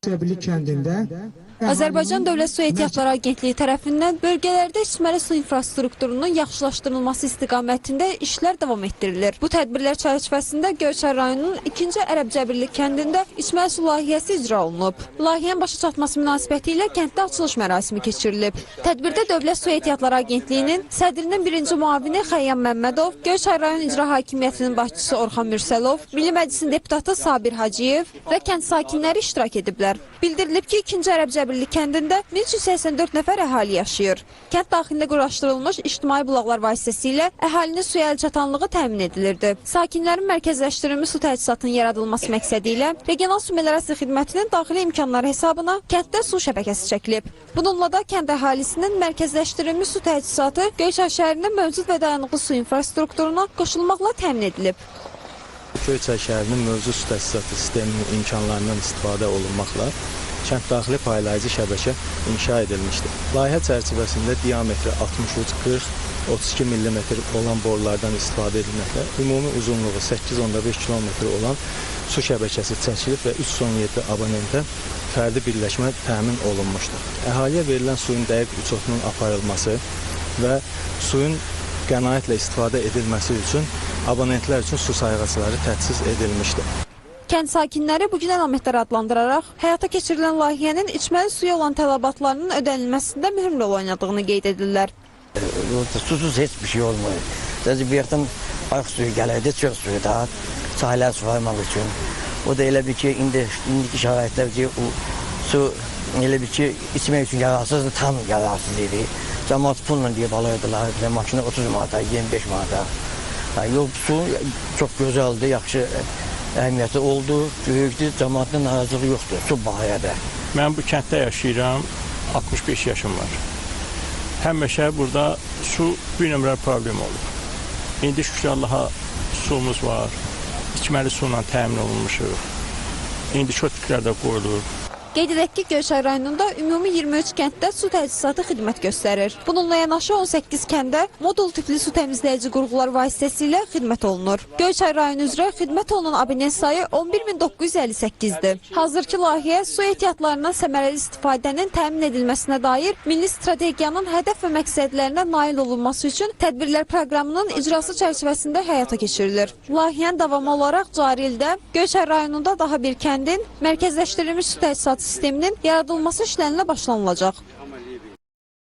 Səbirli kəndində Azərbaycan Dövlət Su Ehtiyatları Agentliyi tərəfindən bölgələrdə içməli su infrastrukturunun yaxşılaşdırılması istiqamətində işlər davam etdirilir. Bu tədbirlər çərçivəsində Göyçay rayonunun 2-ci Ərəbcəbirli kəndində içməli su layihəsi icra olunub. Layihənin başa çatması münasibətilə kənddə açılış mərasimi keçirilib. Tədbirdə Dövlət Su Ehtiyatları Agentliyinin sədrinin birinci müavini Xəyyam Məmmədov, Göyçay rayon İcra Hakimiyyətinin başçısı Orxan Mürsəlov, Milli Məclisin deputatı Sabir Hacıyev və kənd sakinləri iştirak ediblər. Bildirilib ki, 2-ci Ərəbcəbirli kəndində 1384 nəfər əhali yaşayır. Kənd daxilində quraşdırılmış ictimai bulaqlar vasitəsilə əhalinin suya əlçatanlığı təmin edilirdi. Sakinlərin mərkəzləşdirilmiş su təchizatının yaradılması məqsədi ilə Regional Su Meliorasiya Xidmətinin daxili imkanları hesabına kənddə su şəbəkəsi çəkilib. Bununla da kənd əhalisinin mərkəzləşdirilmiş su təchizatı Göyçay şəhərinin mövcud və dayanıqlı su infrastrukturuna qoşulmaqla təmin edilib. Göyçay şəhərinin mövcud su təchizatı sisteminin imkanlarından istifadə olunmaqla kənd daxili paylayıcı şəbəkə inşa edilmişdir. Layihə çərçivəsində diametri 63-40-32 mm olan borulardan istifadə edilməklə ümumi uzunluğu 8,5 km olan su şəbəkəsi çəkilib və 317 abonentə fərdi birləşmə təmin olunmuşdur. Əhaliyə verilən suyun dəqiq uçotunun aparılması və suyun qənaətlə istifadə edilməsi üçün abonentlər üçün su sayğacları təchiz edilmişdir. Kənd sakinləri bu gün əlamətlər adlandıraraq həyata keçirilən layihənin içməli suya olan tələbatlarının ödənilməsində mühüm rol oynadığını qeyd edirlər. Susuz heç bir şey olmuyor. Sadəcə bir yerdən arıq suyu gəlirdi, çöl suyu da, sahilləri suvarmaq üçün. O da elə bir ki, indiki şəraitlərdə o su elə bir ki, içmək üçün yararsızdır, tam yararsız idi. Cəmaat pulla deyib alırdılar, maşına 30 manata, 25 manata. Yox, su çox gözəldir, yaxşı əhəmiyyəti oldu, böyükdür, cəmaatın narazılığı yoxdur, su bahayədə. Mən bu kənddə yaşayıram, 65 yaşım var. Həmişə burada su bir nömrə problem olur. İndi şükür Allaha suyumuz var, içməli suyla təmin olunmuşuq. İndi şotiklər də qoyulur. Qeyd edək ki, Göyçay rayonunda ümumi 23 kənddə su təchizatı xidmət göstərir. Bununla yanaşı 18 kəndə modul tipli su təmizləyici qurğular vasitəsilə xidmət olunur. Göyçay rayonu üzrə xidmət olunan abonent sayı 11958-dir. Hazırki layihə su ehtiyatlarından səmərəli istifadənin təmin edilməsinə dair milli strategiyanın hədəf və məqsədlərinə nail olunması üçün tədbirlər proqramının icrası çərçivəsində həyata keçirilir. Layihənin davamı olaraq cari ildə Göyçay rayonunda daha bir kəndin mərkəzləşdirilmiş su təchizatı sisteminin yaradılması işlərinə başlanılacaq.